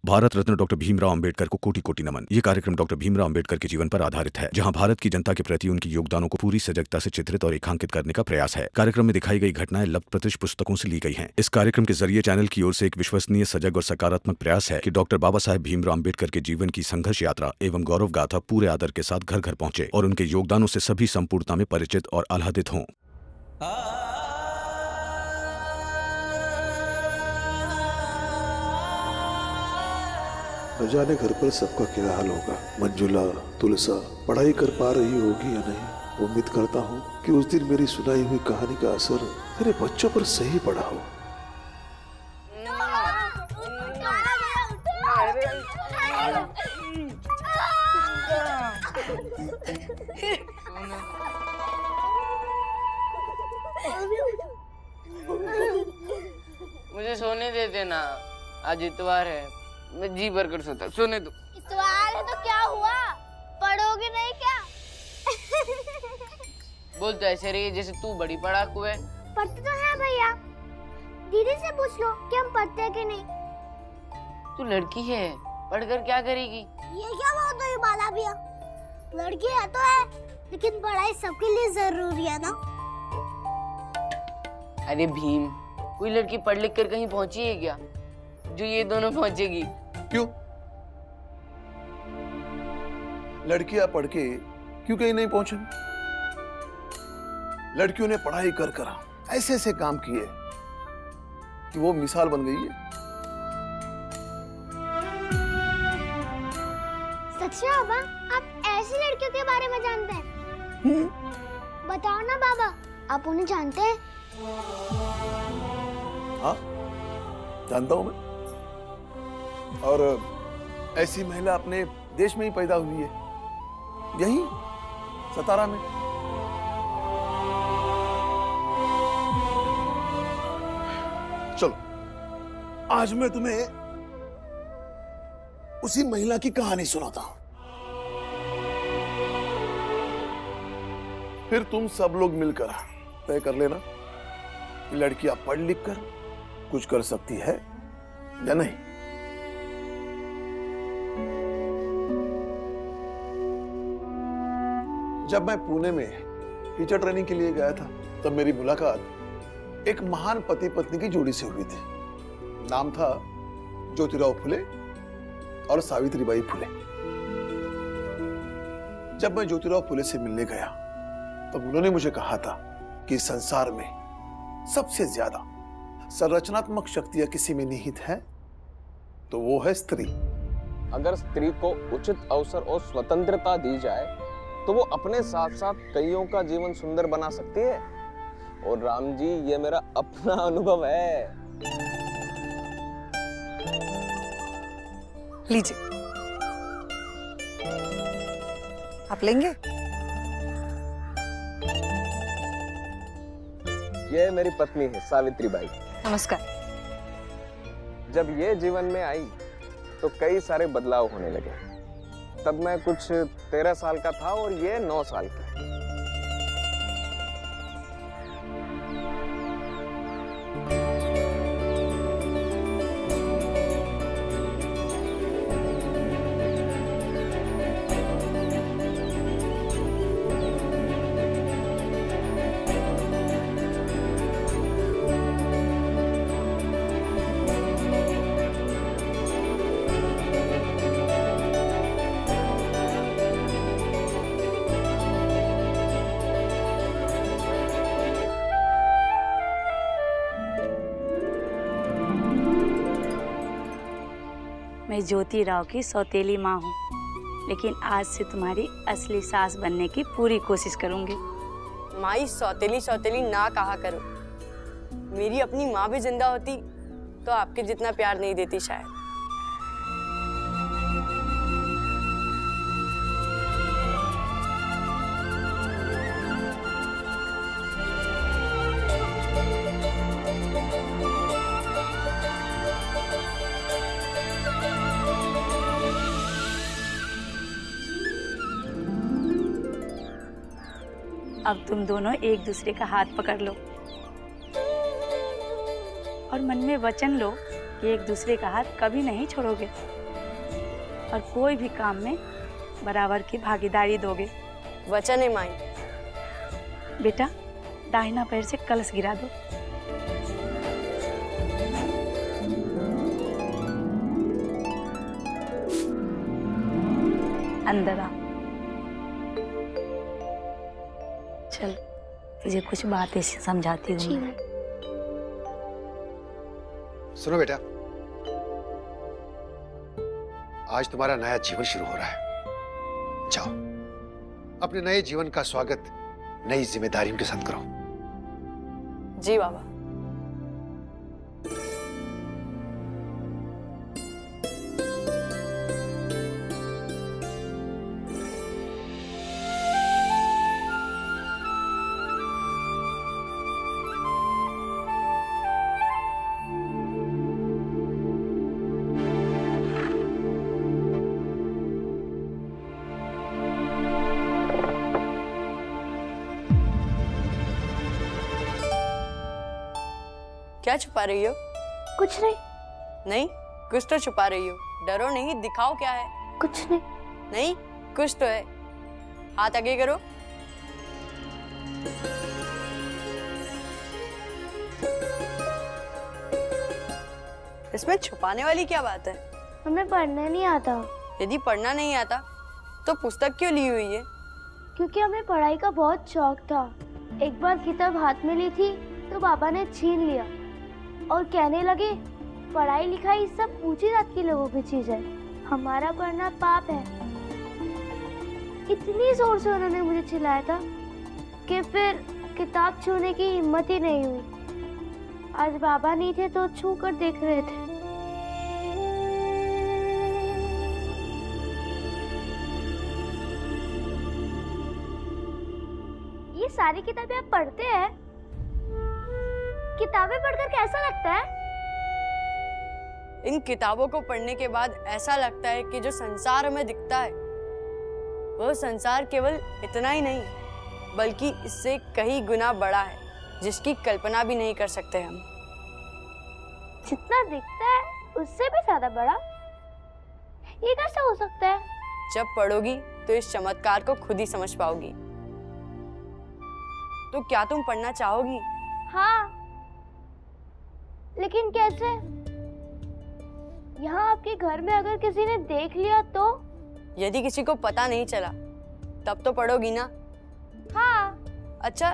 Bharat Ratna doctor Bhimrao Ambedkar को कोटि कोटि नमन। ये कार्यक्रम डॉक्टर भीमराव अंबेडकर के जीवन पर आधारित है, जहां भारत की जनता के प्रति उनके योगदानों को पूरी सजगता से चित्रित और रेखांकित करने का प्रयास है। कार्यक्रम में दिखाई गई घटनाएं लब्ध पुस्तकों से ली गई हैं। इस कार्यक्रम के जरिए चैनल की ओर से एक विश्वसनीय, सजग और सकारात्मक प्रयास है कि डॉक्टर बाबा साहेब भीमराव अंबेडकर के जीवन की संघर्ष यात्रा एवं गौरव गाथा पूरे आदर के साथ घर घर पहुंचे और उनके योगदानों से सभी संपूर्णता में परिचित और आह्लादित हों। न जाने घर पर सबका क्या हाल होगा। मंजुला, तुलसा पढ़ाई कर पा रही होगी या नहीं। उम्मीद करता हूँ कि उस दिन मेरी सुनाई हुई कहानी का असर मेरे बच्चों पर सही पड़ा हो। मुझे सोने दे देना, आज इतवार है, मैं जी भर कर सोता। सोने दो। इतवार है तो क्या हुआ, पढ़ोगे नहीं क्या? बोलता ऐसे रही जैसे तू बड़ी पढ़ाकू है। पढ़ते तो है भैया, दीदी से पूछ लो कि हम पढ़ते हैं कि नहीं। तू लड़की है, पढ़कर क्या करेगी? ये क्या बात हुई बाला भैया, लड़की है तो है, लेकिन पढ़ाई सबके लिए जरूरी है ना। अरे भीम, कोई लड़की पढ़ लिख कर कहीं पहुंची है क्या जो ये दोनों पहुंचेगी? क्यों? लड़कियां पढ़ के क्यों कहीं नहीं पहुंचेंगी? लड़कियों ने पढ़ाई कर कर ऐसे ऐसे काम किए कि वो मिसाल बन गई है। सच में बाबा, आप ऐसी लड़कियों के बारे में जानते हैं? बताओ ना बाबा, आप उन्हें जानते हैं? हाँ, जानता हूं मैं। और ऐसी महिला अपने देश में ही पैदा हुई है, यही सतारा में। चलो, आज मैं तुम्हें उसी महिला की कहानी सुनाता हूं। फिर तुम सब लोग मिलकर तय कर लेना कि लड़कियां पढ़ लिख कर कुछ कर सकती है या नहीं। जब मैं पुणे में टीचर ट्रेनिंग के लिए गया था, तब मेरी मुलाकात एक महान पति पत्नी की जोड़ी से हुई थी। नाम था ज्योतिराव फुले और सावित्रीबाई फुले। जब मैं ज्योतिराव फुले से मिलने गया, तब उन्होंने मुझे कहा था कि संसार में सबसे ज्यादा संरचनात्मक शक्तियां किसी में निहित है तो वो है स्त्री। अगर स्त्री को उचित अवसर और स्वतंत्रता दी जाए तो वो अपने साथ साथ कईयों का जीवन सुंदर बना सकती है। और राम जी, ये मेरा अपना अनुभव है। लीजिए, आप लेंगे? ये मेरी पत्नी है सावित्रीबाई। नमस्कार। जब ये जीवन में आई तो कई सारे बदलाव होने लगे। तब मैं कुछ 13 साल का था और ये 9 साल की। मैं ज्योति राव की सौतेली माँ हूँ, लेकिन आज से तुम्हारी असली सास बनने की पूरी कोशिश करूँगी। माई सौतेली सौतेली ना कहा करो। मेरी अपनी माँ भी जिंदा होती तो आपके जितना प्यार नहीं देती शायद। अब तुम दोनों एक दूसरे का हाथ पकड़ लो और मन में वचन लो कि एक दूसरे का हाथ कभी नहीं छोड़ोगे और कोई भी काम में बराबर की भागीदारी दोगे। वचन है माई। बेटा, दाहिना पैर से कलश गिरा दो। अंदर आ। चल, तुझे कुछ बातें समझाती हूँ। सुनो बेटा, आज तुम्हारा नया जीवन शुरू हो रहा है। जाओ, अपने नए जीवन का स्वागत नई जिम्मेदारियों के साथ करो। जी बाबा। क्या छुपा रही हो? कुछ नहीं। नहीं, कुछ तो छुपा रही हो। डरो नहीं, दिखाओ क्या है। कुछ नहीं। नहीं, कुछ तो है। हाथ आगे करो। इसमें छुपाने वाली क्या बात है? हमें पढ़ना नहीं आता। यदि पढ़ना नहीं आता तो पुस्तक क्यों ली हुई है? क्योंकि हमें पढ़ाई का बहुत शौक था। एक बार किताब हाथ में ली थी तो पापा ने छीन लिया और कहने लगे पढ़ाई लिखाई सब ऊंची जात के लोगों की चीज है, हमारा पढ़ना पाप है। इतनी जोर से उन्होंने मुझे चिल्लाया था कि फिर किताब छूने की हिम्मत ही नहीं हुई। आज बाबा नहीं थे तो छू कर देख रहे थे। ये सारी किताबें आप पढ़ते हैं? किताबें पढ़कर कैसा लगता है? इन किताबों को पढ़ने के बाद ऐसा लगता है कि जो संसार हमें दिखता है वह संसार केवल इतना ही नहीं बल्कि इससे कई गुना बड़ा है, जिसकी कल्पना भी नहीं कर सकते हम। जितना दिखता है उससे भी ज्यादा बड़ा? ये कैसे हो सकता है? जब पढ़ोगी तो इस चमत्कार को खुद ही समझ पाओगी। तो क्या तुम पढ़ना चाहोगी? हाँ, लेकिन कैसे? यहाँ आपके घर में अगर किसी ने देख लिया तो? यदि किसी को पता नहीं चला तब तो पढ़ोगी ना? हाँ। अच्छा,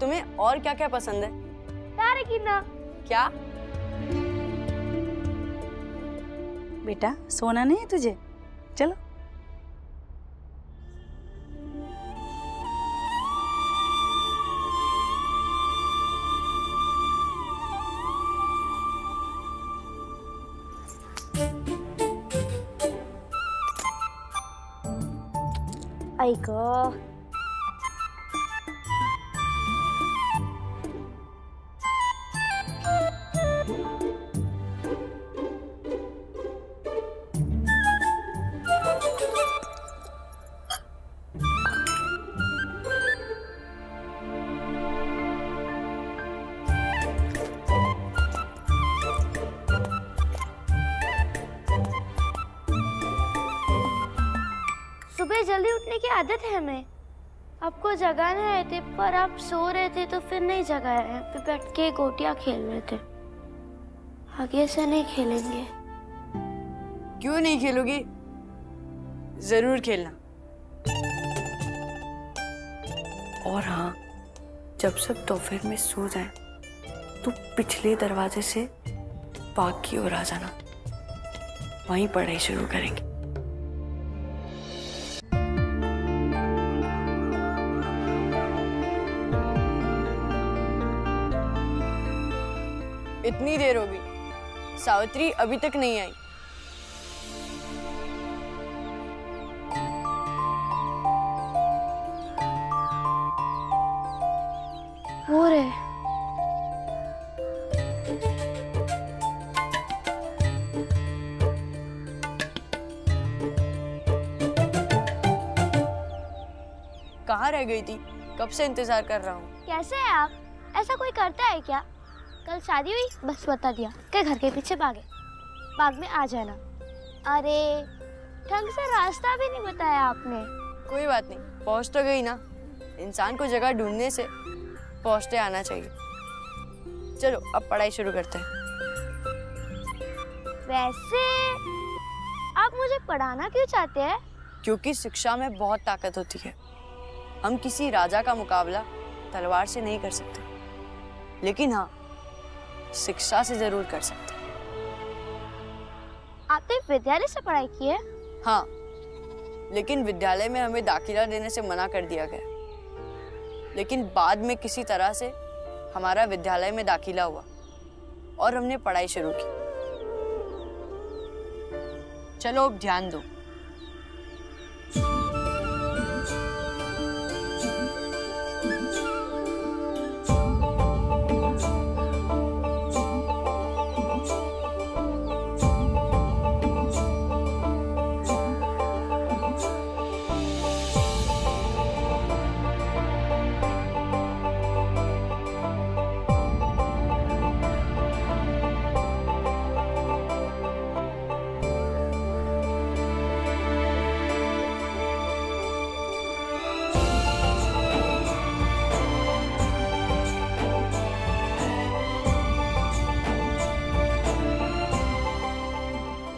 तुम्हें और क्या क्या पसंद है? तारे गिनना। क्या? बेटा, सोना नहीं है तुझे? चलो। ऐक सुबह जल्दी उठने की आदत है हमें। आपको जगाने आए थे पर आप सो रहे थे तो फिर नहीं जगाया। यहाँ पे बैठ के गोटियां खेल रहे थे। आगे से नहीं खेलेंगे। क्यों नहीं खेलोगी? जरूर खेलना। और हाँ, जब सब दोपहर में सो जाए तो पिछले दरवाजे से बाग की ओर आ जाना, वहीं पढ़ाई शुरू करेंगे। इतनी देर हो गई, सावित्री अभी तक नहीं आई। हो रहे कहाँ रह गई थी? कब से इंतजार कर रहा हूँ। कैसे है आप? ऐसा कोई करता है क्या? कल शादी हुई, बस बता दिया कि घर के पीछे भागे, बाद में आ जाना। अरे ढंग से रास्ता भी नहीं बताया आपने। कोई बात नहीं, पहुंच तो गई ना। इंसान को जगह ढूंढने से पहुंचते आना चाहिए। चलो अब पढ़ाई शुरू करते हैं। वैसे आप मुझे पढ़ाना क्यों चाहते हैं? क्योंकि शिक्षा में बहुत ताकत होती है। हम किसी राजा का मुकाबला तलवार से नहीं कर सकते, लेकिन हाँ शिक्षा से जरूर कर सकते हैं। आपने विद्यालय से पढ़ाई की है? हाँ, लेकिन विद्यालय में हमें दाखिला देने से मना कर दिया गया। लेकिन बाद में किसी तरह से हमारा विद्यालय में दाखिला हुआ और हमने पढ़ाई शुरू की। चलो अब ध्यान दो।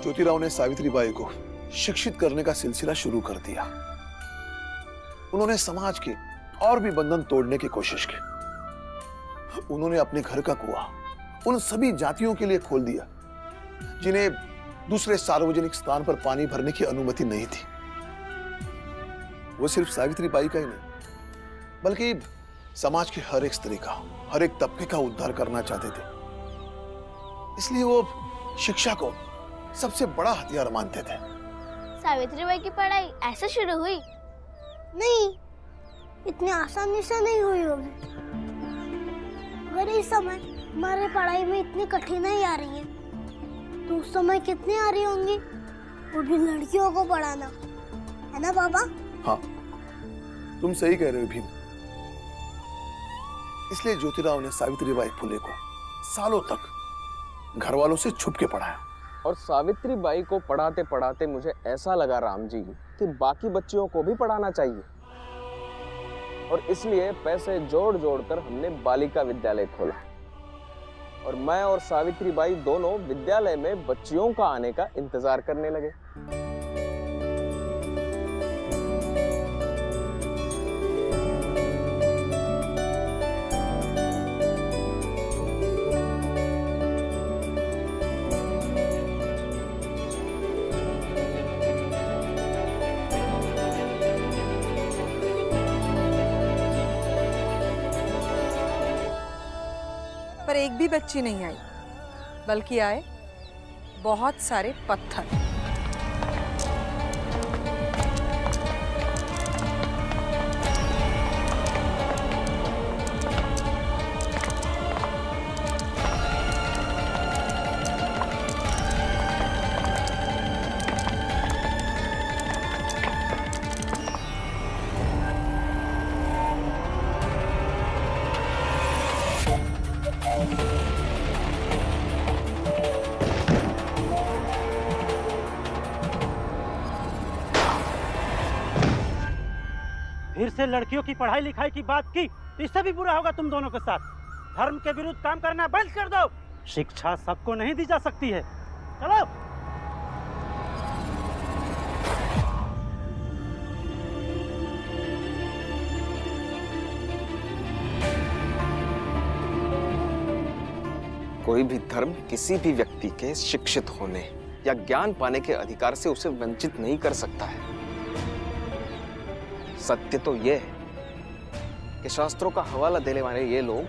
ज्योतिराव ने सावित्रीबाई को शिक्षित करने का सिलसिला शुरू कर दिया। उन्होंने समाज के और भी बंधन तोड़ने की कोशिश की। उन्होंने अपने घर का कुआं उन सभी जातियों के लिए खोल दिया जिन्हें दूसरे सार्वजनिक स्थान पर पानी भरने की अनुमति नहीं थी। वो सिर्फ सावित्रीबाई का ही नहीं, बल्कि समाज के हर एक स्त्री का, हर एक तबके का उद्धार करना चाहते थे। इसलिए वो शिक्षा को सबसे बड़ा हथियार मानते थे। सावित्रीबाई की पढ़ाई ऐसे शुरू हुई? नहीं, इतनी आसानी से नहीं हुई होगी। अगर इस समय हमारे पढ़ाई में इतनी कठिनाई आ रही है तो उस समय कितनी आ रही होंगी, वो भी लड़कियों को पढ़ाना, है ना पापा? हाँ, तुम सही कह रहे हो भीम। इसलिए ज्योतिराव ने सावित्रीबाई फुले को सालों तक घर वालों से छुप के पढ़ाया। और सावित्रीबाई को पढ़ाते पढ़ाते मुझे ऐसा लगा राम जी कि बाकी बच्चियों को भी पढ़ाना चाहिए, और इसलिए पैसे जोड़ जोड़ कर हमने बालिका विद्यालय खोला। और मैं और सावित्रीबाई दोनों विद्यालय में बच्चियों का आने का इंतजार करने लगे। पर एक भी बच्ची नहीं आई, बल्कि आए बहुत सारे पत्थर। फिर से लड़कियों की पढ़ाई लिखाई की बात की तो इससे भी बुरा होगा तुम दोनों के साथ। धर्म के विरुद्ध काम करना बंद कर दो। शिक्षा सबको नहीं दी जा सकती है। चलो। कोई भी धर्म किसी भी व्यक्ति के शिक्षित होने या ज्ञान पाने के अधिकार से उसे वंचित नहीं कर सकता है। सत्य तो यह है कि शास्त्रों का हवाला देने वाले ये लोग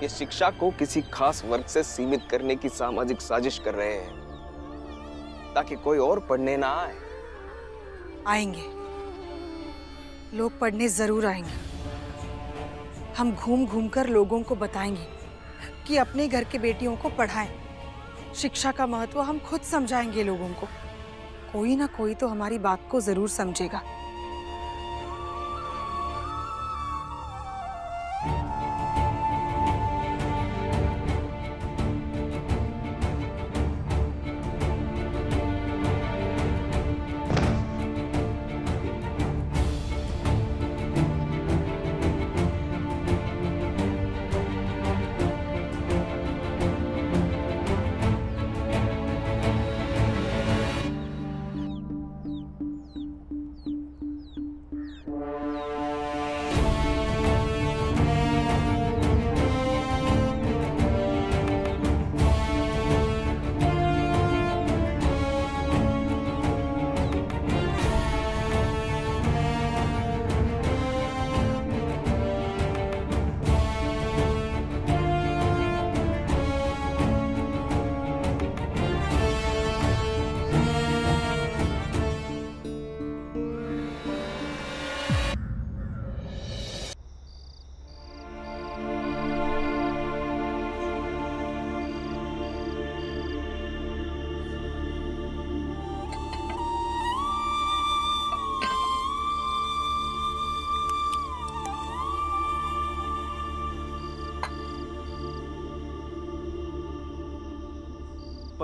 ये शिक्षा को किसी खास वर्ग से सीमित करने की सामाजिक साजिश कर रहे हैं ताकि कोई और पढ़ने ना आए। आएंगे, लोग पढ़ने जरूर आएंगे। हम घूम घूम कर लोगों को बताएंगे कि अपने घर के बेटियों को पढ़ाएं। शिक्षा का महत्व हम खुद समझाएंगे लोगों को। कोई ना कोई तो हमारी बात को जरूर समझेगा।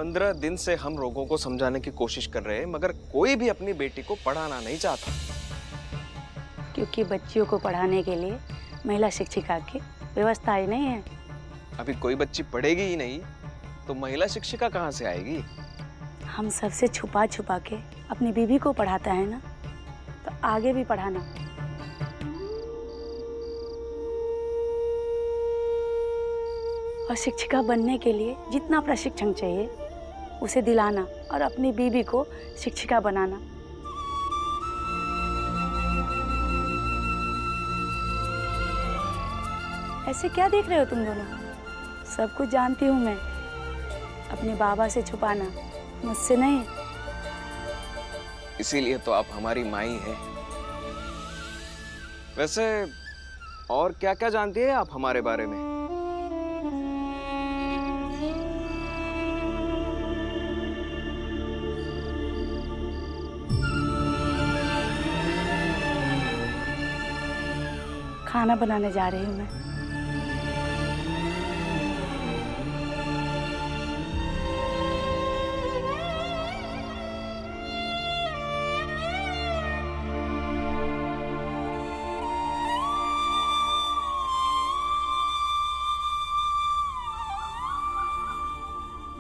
15 दिन से हम लोगों को समझाने की कोशिश कर रहे हैं, मगर कोई भी अपनी बेटी को पढ़ाना नहीं चाहता। क्योंकि बच्चियों को पढ़ाने के लिए महिला शिक्षिका की व्यवस्था ही नहीं है। अभी कोई बच्ची पढ़ेगी ही नहीं तो महिला शिक्षिका कहाँ से आएगी? हम सबसे छुपा छुपा के अपनी बीवी को पढ़ाता है ना, तो आगे भी पढ़ाना। और शिक्षिका बनने के लिए जितना प्रशिक्षण चाहिए उसे दिलाना और अपनी बीवी को शिक्षिका बनाना। ऐसे क्या देख रहे हो तुम दोनों? सब कुछ जानती हूँ मैं। अपने बाबा से छुपाना, मुझसे नहीं। इसीलिए तो आप हमारी माई हैं। वैसे और क्या क्या जानती है आप हमारे बारे में? खाना बनाने जा रही हूँ मैं।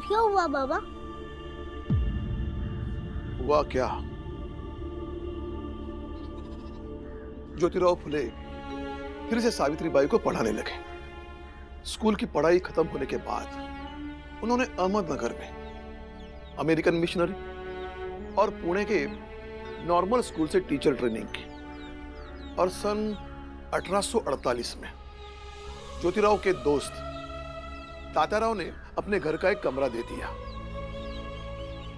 क्या हुआ बाबा? हुआ क्या? ज्योतिराव फुले फिर से सावित्रीबाई को पढ़ाने लगे। स्कूल की पढ़ाई खत्म होने के बाद उन्होंने अहमदनगर में अमेरिकन मिशनरी और पुणे के नॉर्मल स्कूल से टीचर ट्रेनिंग की और सन 1848 में ज्योतिराव के दोस्त तात्याराव ने अपने घर का एक कमरा दे दिया,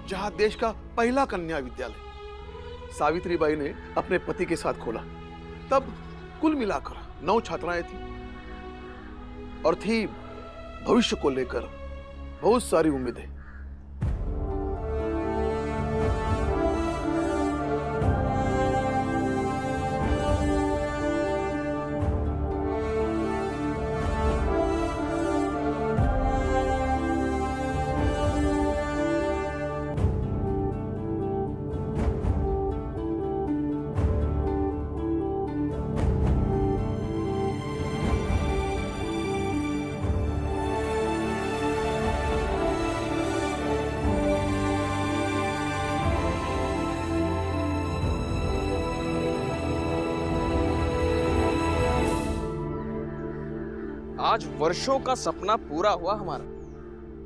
जहां देश का पहला कन्या विद्यालय सावित्रीबाई ने अपने पति के साथ खोला। तब कुल मिलाकर 9 छात्राएं थी और थी भविष्य को लेकर बहुत सारी उम्मीदें। आज वर्षों का सपना पूरा हुआ हमारा।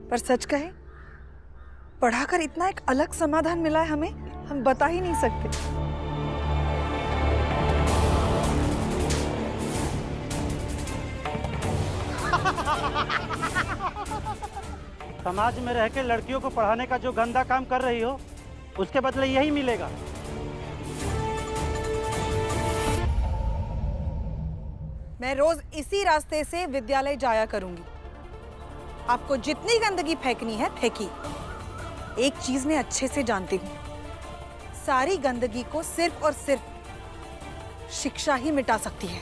पर सच कहे, पढ़ाकर इतना एक अलग समाधान मिला है हमें, हम बता ही नहीं सकते। समाज में रह के लड़कियों को पढ़ाने का जो गंदा काम कर रही हो, उसके बदले यही मिलेगा। मैं रोज इसी रास्ते से विद्यालय जाया करूंगी। आपको जितनी गंदगी फेंकनी है फेंकी। एक चीज मैं अच्छे से जानती हूँ, सारी गंदगी को सिर्फ और सिर्फ शिक्षा ही मिटा सकती है।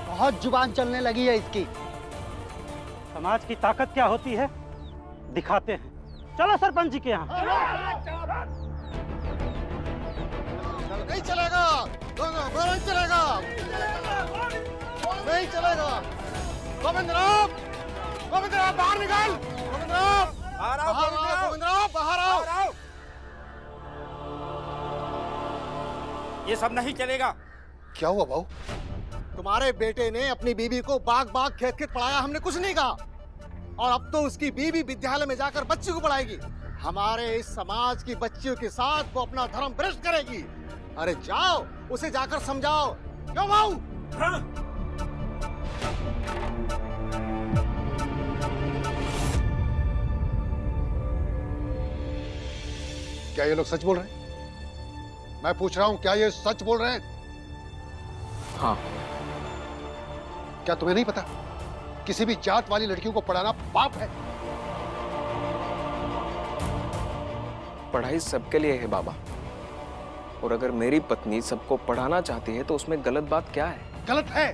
बहुत जुबान चलने लगी है इसकी। समाज की ताकत क्या होती है दिखाते हैं। चलो सरपंच जी के यहाँ। नहीं चलेगा, नहीं चलेगा, नहीं चलेगा। गोविंदराव, गोविंदराव बाहर निकल। गोविंदराव बाहर आओ, गोविंदराव बाहर आओ। ये सब नहीं चलेगा। क्या हुआ बाबू? तुम्हारे बेटे ने अपनी बीबी को बाग बाग खेत खेत पढ़ाया, हमने कुछ नहीं कहा। और अब तो उसकी बीबी विद्यालय में जाकर बच्ची को पढ़ाएगी। हमारे इस समाज की बच्चियों के साथ वो अपना धर्म भ्रष्ट करेगी। अरे जाओ, उसे जाकर समझाओ। क्यों भाऊ? क्या ये लोग सच बोल रहे हैं? मैं पूछ रहा हूं, क्या ये सच बोल रहे हैं? हाँ। क्या तुम्हें नहीं पता किसी भी जात वाली लड़कियों को पढ़ाना पाप है? पढ़ाई सबके लिए है बाबा, और अगर मेरी पत्नी सबको पढ़ाना चाहती है तो उसमें गलत बात क्या है? गलत है,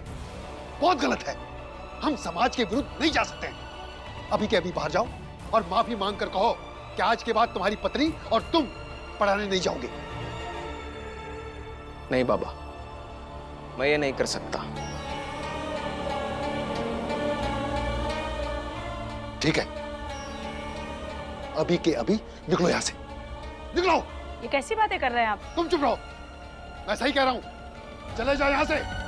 बहुत गलत है। हम समाज के विरुद्ध नहीं जा सकते हैं। अभी के अभी बाहर जाओ और माफी मांग कर कहो कि आज के बाद तुम्हारी पत्नी और तुम पढ़ाने नहीं जाओगे। नहीं बाबा, मैं ये नहीं कर सकता। ठीक है, अभी के अभी निकलो यहां से, निकलो। ये कैसी बातें कर रहे हैं आप? तुम चुप रहो, मैं सही कह रहा हूं। चले जाओ यहां से।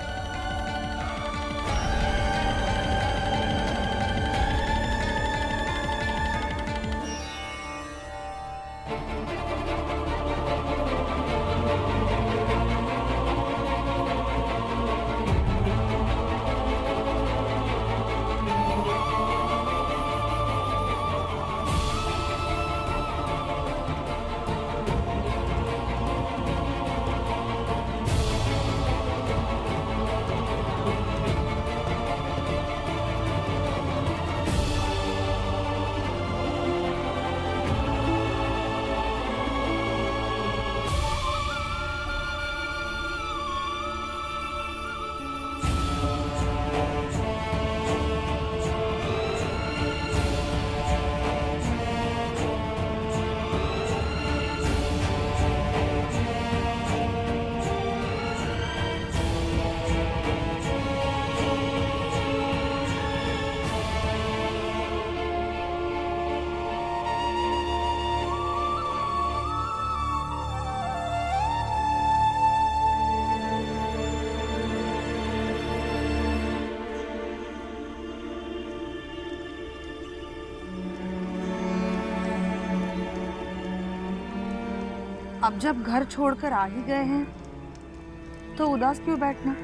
अब जब घर छोड़कर आ ही गए हैं तो उदास क्यों बैठना?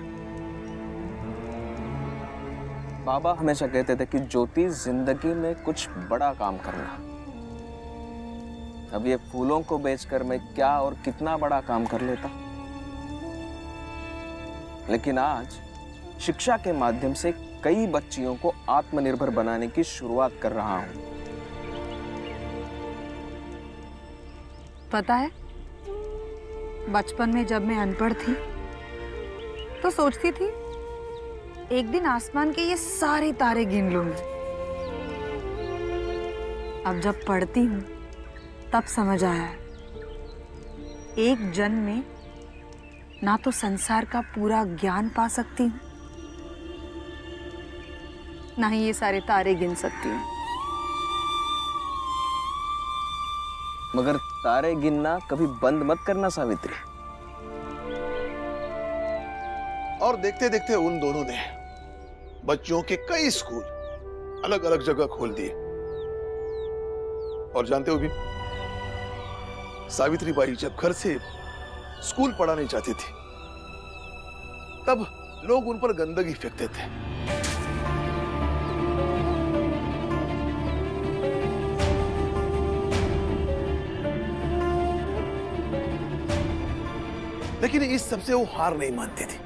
बाबा हमेशा कहते थे कि ज्योति जिंदगी में कुछ बड़ा काम करना। अब ये फूलों को बेचकर मैं क्या और कितना बड़ा काम कर लेता। लेकिन आज शिक्षा के माध्यम से कई बच्चियों को आत्मनिर्भर बनाने की शुरुआत कर रहा हूं। पता है, बचपन में जब मैं अनपढ़ थी तो सोचती थी एक दिन आसमान के ये सारे तारे गिन लूंगी। अब जब पढ़ती हूँ तब समझ आया एक जन्म में ना तो संसार का पूरा ज्ञान पा सकती हूँ, ना ही ये सारे तारे गिन सकती हूँ। मगर तारे गिनना कभी बंद मत करना सावित्री। और देखते देखते उन दोनों ने बच्चों के कई स्कूल अलग अलग जगह खोल दिए। और जानते हो भी, सावित्री बाई जब घर से स्कूल पढ़ाने जाती थी तब लोग उन पर गंदगी फेंकते थे। लेकिन इस सबसे वो हार नहीं मानती थी।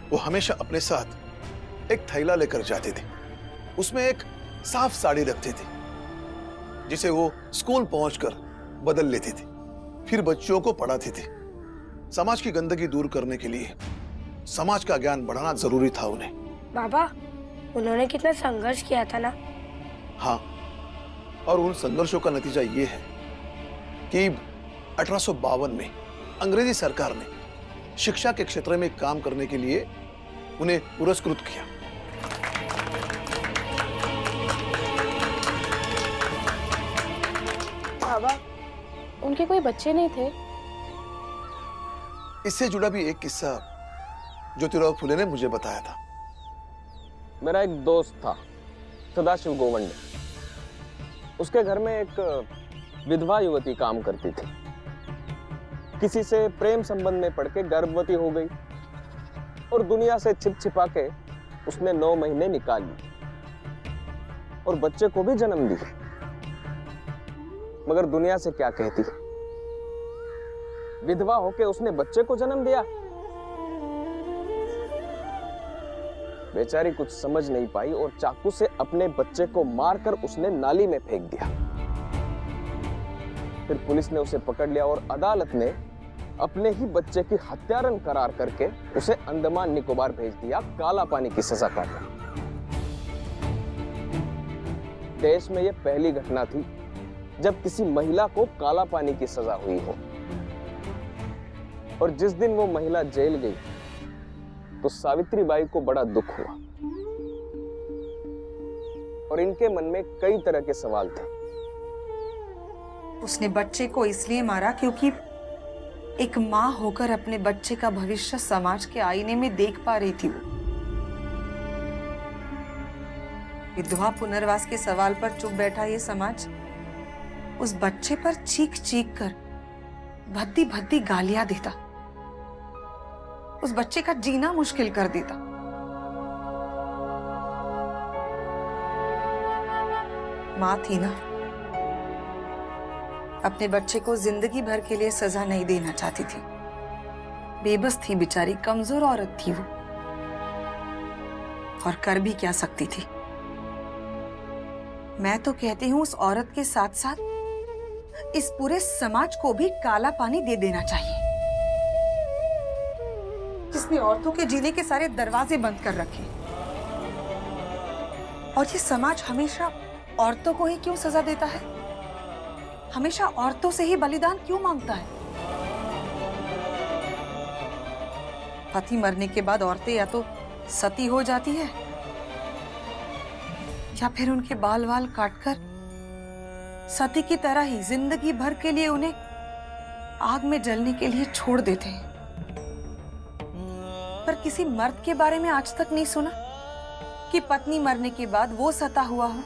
वो हमेशा अपने साथ एक थैला लेकर जाती थी। उसमें एक साफ साड़ी रखती थी जिसे वो स्कूल पहुंचकर बदल लेती थी। फिर बच्चों को पढ़ाती थी। समाज की गंदगी दूर करने के लिए समाज का ज्ञान बढ़ाना जरूरी था उन्हें। बाबा, उन्होंने कितना संघर्ष किया था ना। हाँ, और उन संघर्षों का नतीजा ये है कि 1852 में अंग्रेजी सरकार ने शिक्षा के क्षेत्र में काम करने के लिए उन्हें पुरस्कृत किया। बाबा, उनके कोई बच्चे नहीं थे? इससे जुड़ा भी एक किस्सा ज्योतिराव फुले ने मुझे बताया था। मेरा एक दोस्त था सदाशिव गोवंडे। उसके घर में एक विधवा युवती काम करती थी। किसी से प्रेम संबंध में पड़ के गर्भवती हो गई और दुनिया से छिप छिपा के उसने 9 महीने निकाल ली और बच्चे को भी जन्म दी। मगर दुनिया से क्या कहती, विधवा होके उसने बच्चे को जन्म दिया। बेचारी कुछ समझ नहीं पाई और चाकू से अपने बच्चे को मारकर उसने नाली में फेंक दिया। फिर पुलिस ने उसे पकड़ लिया और अदालत ने अपने ही बच्चे की हत्यारन करार करके उसे अंडमान निकोबार भेज दिया काला पानी की सजा काटने। देश में यह पहली घटना थी जब किसी महिला को काला पानी की सजा हुई हो। और जिस दिन वो महिला जेल गई तो सावित्रीबाई को बड़ा दुख हुआ और इनके मन में कई तरह के सवाल थे। उसने बच्चे को इसलिए मारा क्योंकि एक माँ होकर अपने बच्चे का भविष्य समाज के आईने में देख पा रही थी। वो विधवा पुनर्वास के सवाल पर चुप बैठा ये समाज उस बच्चे पर चीख चीख कर भद्दी भद्दी गालियां देता, उस बच्चे का जीना मुश्किल कर देता। माँ थी ना, अपने बच्चे को जिंदगी भर के लिए सजा नहीं देना चाहती थी। बेबस थी बेचारी, कमजोर औरत थी वो, और कर भी क्या सकती थी। मैं तो कहती हूं उस औरत के साथ साथ इस पूरे समाज को भी काला पानी दे देना चाहिए, जिसने औरतों के जीने के सारे दरवाजे बंद कर रखे। और ये समाज हमेशा औरतों को ही क्यों सजा देता है? हमेशा औरतों से ही बलिदान क्यों मांगता है? पति मरने के बाद औरतें या तो सती हो जाती है या फिर उनके बाल वाल काटकर सती की तरह ही जिंदगी भर के लिए उन्हें आग में जलने के लिए छोड़ देते हैं। पर किसी मर्द के बारे में आज तक नहीं सुना कि पत्नी मरने के बाद वो सता हुआ हो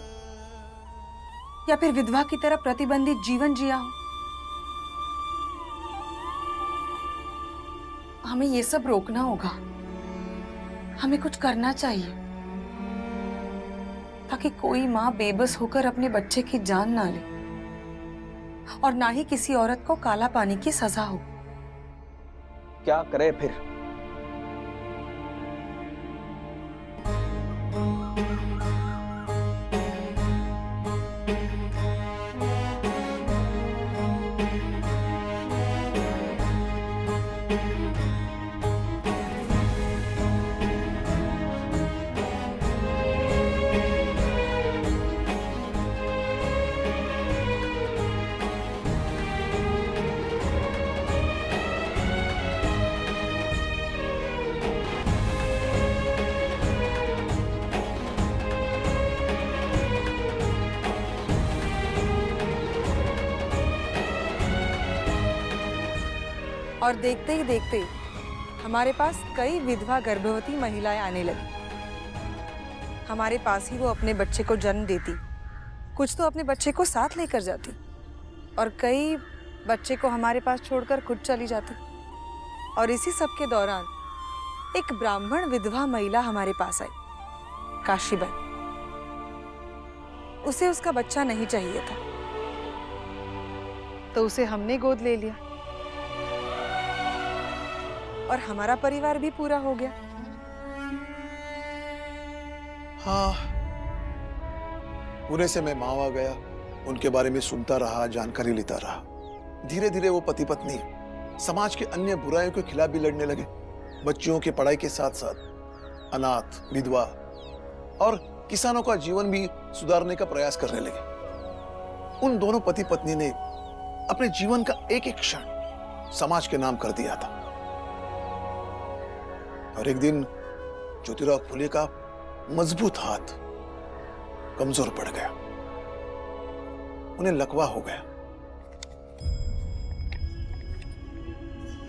या फिर विधवा की तरह प्रतिबंधित जीवन जिया हो। हमें ये सब रोकना होगा, हमें कुछ करना चाहिए ताकि कोई माँ बेबस होकर अपने बच्चे की जान ना ले और ना ही किसी औरत को काला पानी की सजा हो। क्या करे फिर? और देखते ही देखते हमारे पास कई विधवा गर्भवती महिलाएं आने लगी। हमारे पास ही वो अपने बच्चे को जन्म देती, कुछ तो अपने बच्चे को साथ लेकर जाती और कई बच्चे को हमारे पास छोड़कर खुद चली जाती। और इसी सब के दौरान एक ब्राह्मण विधवा महिला हमारे पास आई, काशीबाई। उसे उसका बच्चा नहीं चाहिए था, तो उसे हमने गोद ले लिया और हमारा परिवार भी पूरा हो गया। हाँ, पुणे से मैं मावा गया, उनके बारे में सुनता रहा, जानकारी लेता रहा। धीरे धीरे वो पति पत्नी समाज के अन्य बुराइयों के खिलाफ भी लड़ने लगे। बच्चियों की पढ़ाई के साथ साथ अनाथ, विधवा और किसानों का जीवन भी सुधारने का प्रयास करने लगे। उन दोनों पति पत्नी ने अपने जीवन का एक एक क्षण समाज के नाम कर दिया था। और एक दिन ज्योतिराव फुले का मजबूत हाथ कमजोर पड़ गया, उन्हें लकवा हो गया।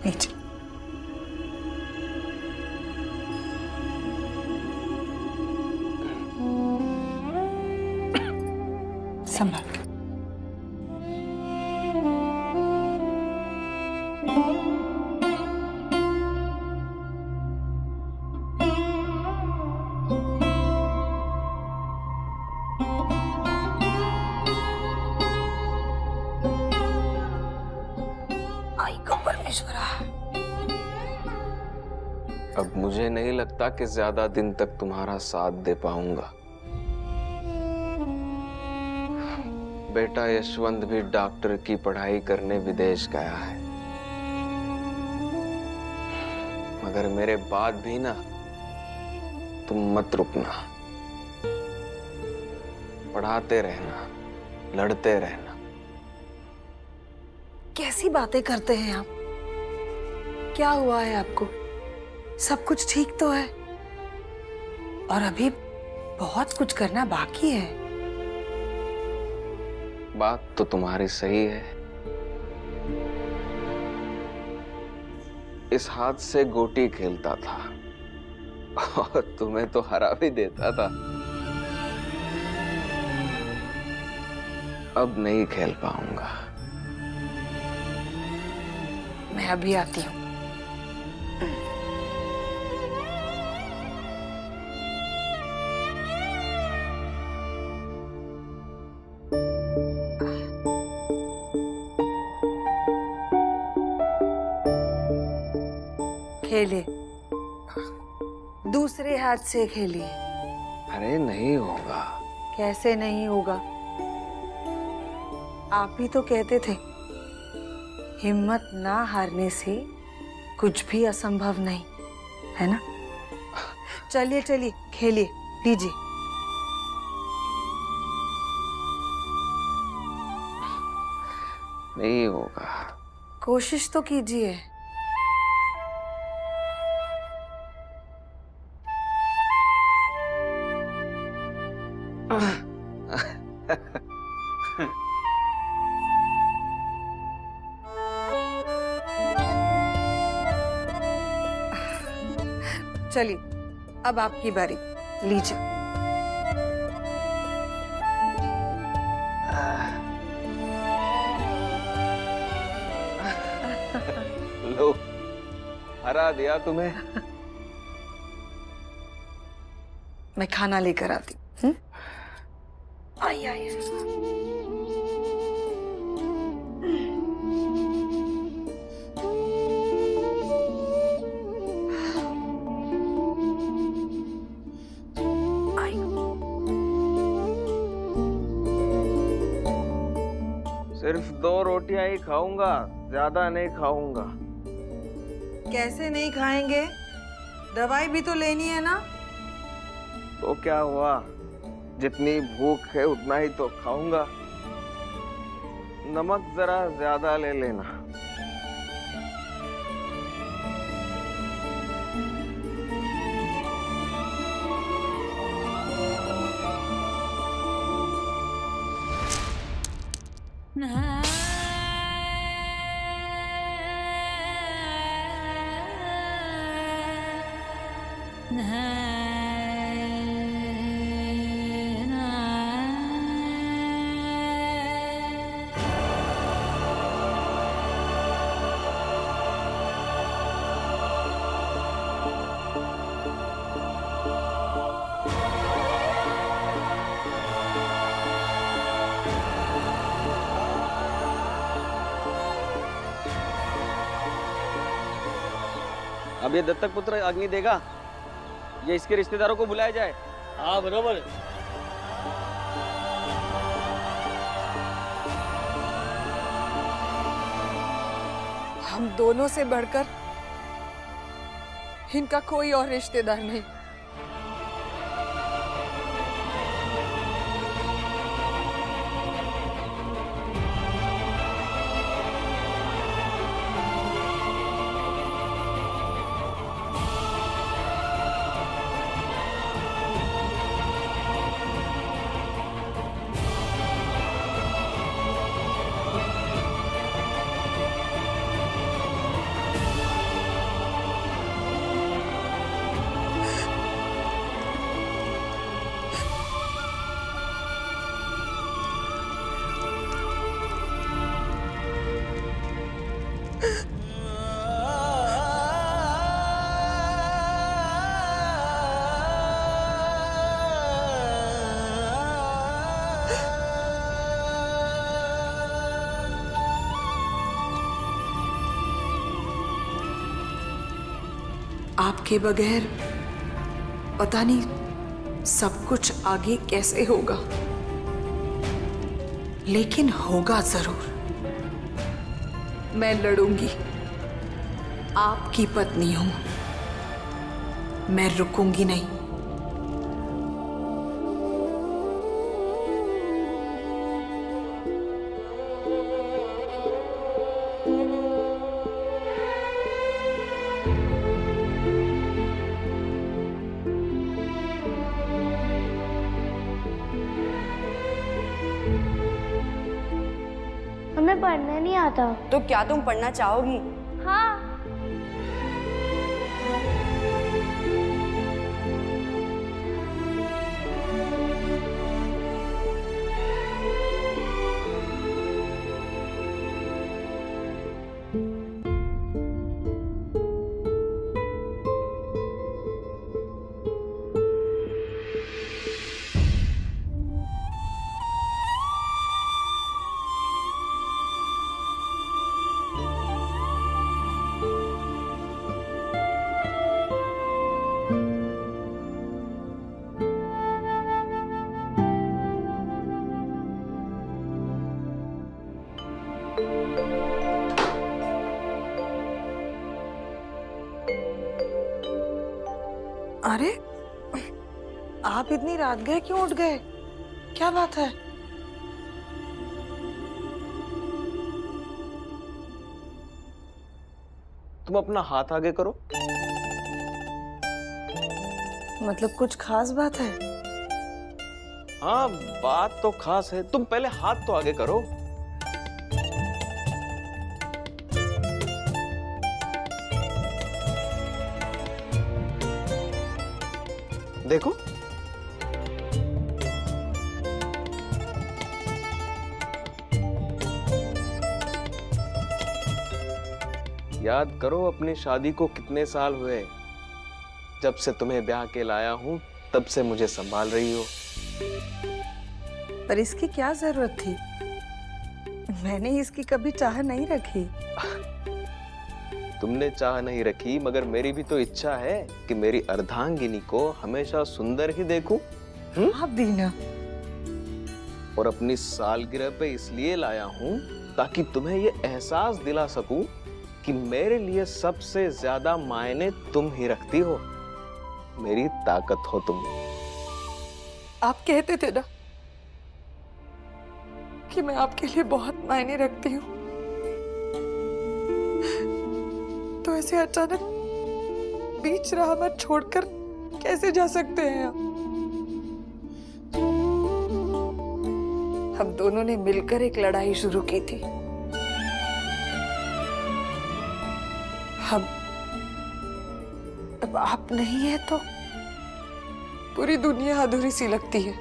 नीचे संभाल के। अब मुझे नहीं लगता कि ज्यादा दिन तक तुम्हारा साथ दे पाऊंगा। बेटा यशवंत भी डॉक्टर की पढ़ाई करने विदेश गया है। मगर मेरे बाद भी ना तुम मत रुकना, पढ़ाते रहना, लड़ते रहना। कैसी बातें करते हैं आप? क्या हुआ है आपको? सब कुछ ठीक तो है और अभी बहुत कुछ करना बाकी है। बात तो तुम्हारी सही है। इस हाथ से गोटी खेलता था और तुम्हें तो हरा भी देता था। अब नहीं खेल पाऊंगा। मैं अभी आती हूँ। खेलिए, दूसरे हाथ से खेलिए। अरे नहीं होगा। कैसे नहीं होगा? आप ही तो कहते थे हिम्मत ना हारने से कुछ भी असंभव नहीं है ना? चलिए चलिए खेलिए, लीजिए। नहीं होगा। कोशिश तो कीजिए। चलिए अब आपकी बारी, लीजिए। लो, हरा दिया तुम्हें। मैं खाना लेकर आती हूँ। आई आई। सिर्फ 2 रोटियां ही खाऊंगा, ज्यादा नहीं खाऊंगा। कैसे नहीं खाएंगे? दवाई भी तो लेनी है ना। तो क्या हुआ, जितनी भूख है उतना ही तो खाऊंगा। नमक जरा ज्यादा ले लेना। अब ये दत्तक पुत्र अग्नि देगा, ये इसके रिश्तेदारों को बुलाया जाए। हाँ बरोबर। हम दोनों से बढ़कर इनका कोई और रिश्तेदार नहीं। आपके बगैर पता नहीं सब कुछ आगे कैसे होगा, लेकिन होगा जरूर। मैं लड़ूंगी, आपकी पत्नी हूं, मैं रुकूंगी नहीं। हमें पढ़ना नहीं आता। तो क्या तुम पढ़ना चाहोगी? हाँ। अरे, आप इतनी रात गए क्यों उठ गए? क्या बात है? तुम अपना हाथ आगे करो। मतलब कुछ खास बात है? हाँ, बात तो खास है। तुम पहले हाथ तो आगे करो। देखो, याद करो अपनी शादी को कितने साल हुए। जब से तुम्हें ब्याह के लाया हूं तब से मुझे संभाल रही हो। पर इसकी क्या जरूरत थी? मैंने इसकी कभी चाह नहीं रखी। तुमने चाह नहीं रखी, मगर मेरी भी तो इच्छा है कि मेरी अर्धांगिनी को हमेशा सुंदर ही देखूं। आप भी ना। और अपनी सालगिरह पे इसलिए लाया हूं ताकि तुम्हें ये एहसास दिला सकूं कि मेरे लिए सबसे ज्यादा मायने तुम ही रखती हो। मेरी ताकत हो तुम। आप कहते थे ना कि मैं आपके लिए बहुत मायने रखती हूँ, तो ऐसे अचानक बीच राह में छोड़कर कैसे जा सकते हैं आप? हम दोनों ने मिलकर एक लड़ाई शुरू की थी। अब आप नहीं है तो पूरी दुनिया अधूरी सी लगती है।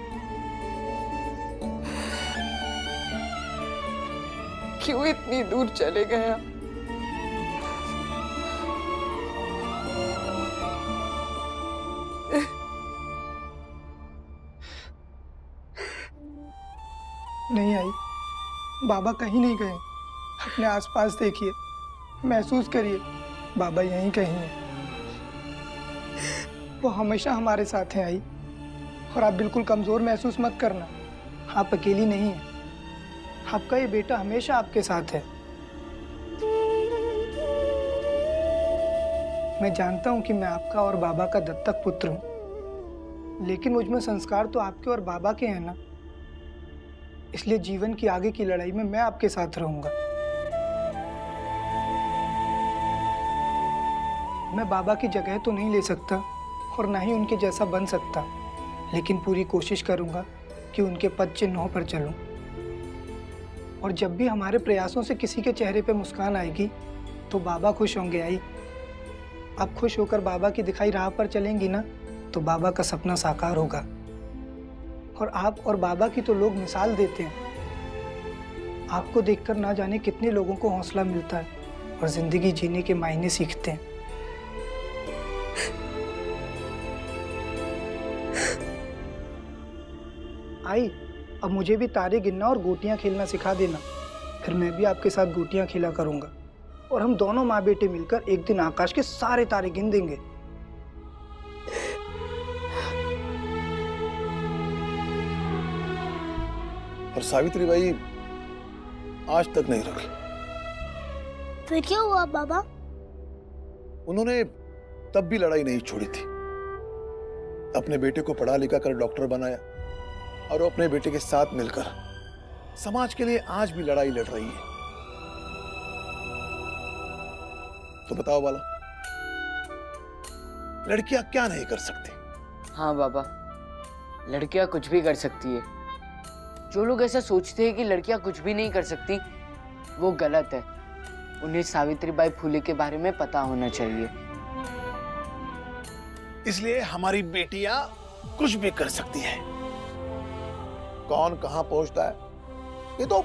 क्यों इतनी दूर चले गए आप? नहीं आई, बाबा कहीं नहीं गए। अपने आसपास देखिए, महसूस करिए, बाबा यहीं कहीं हैं। वो हमेशा हमारे साथ हैं आई, और आप बिल्कुल कमजोर महसूस मत करना। आप अकेली नहीं हैं। आपका ये बेटा हमेशा आपके साथ है। मैं जानता हूं कि मैं आपका और बाबा का दत्तक पुत्र हूं, लेकिन मुझ में संस्कार तो आपके और बाबा के हैं ना। इसलिए जीवन की आगे की लड़ाई में मैं आपके साथ रहूंगा। मैं बाबा की जगह तो नहीं ले सकता और ना ही उनके जैसा बन सकता, लेकिन पूरी कोशिश करूंगा कि उनके पद चिन्हों पर चलूं। और जब भी हमारे प्रयासों से किसी के चेहरे पे मुस्कान आएगी तो बाबा खुश होंगे। आई, आप खुश होकर बाबा की दिखाई राह पर चलेंगी ना, तो बाबा का सपना साकार होगा। और आप और बाबा की तो लोग मिसाल देते हैं। आपको देखकर ना जाने कितने लोगों को हौसला मिलता है और जिंदगी जीने के मायने सीखते हैं। आई, अब मुझे भी तारे गिनना और गोटियां खेलना सिखा देना, फिर मैं भी आपके साथ गोटियां खेला करूंगा और हम दोनों माँ बेटे मिलकर एक दिन आकाश के सारे तारे गिन देंगे। और सावित्री बाई आज तक नहीं रुकी। फिर क्या हुआ बाबा? उन्होंने तब भी लड़ाई नहीं छोड़ी थी अपने बेटे को पढ़ा लिखा कर डॉक्टर बनाया और वो अपने बेटे के साथ मिलकर समाज के लिए आज भी लड़ाई लड़ रही है। तो बताओ बाला, लड़कियां क्या नहीं कर सकती? हाँ बाबा, लड़कियां कुछ भी कर सकती है। जो लोग ऐसा सोचते हैं कि लड़कियां कुछ भी नहीं कर सकती, वो गलत है। उन्हें सावित्रीबाई फुले के बारे में पता होना चाहिए। इसलिए हमारी बेटियां कुछ भी कर सकती हैं। कौन कहां पहुंचता है ये तो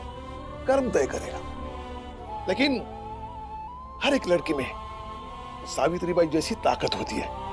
कर्म तय करेगा, लेकिन हर एक लड़की में सावित्रीबाई जैसी ताकत होती है।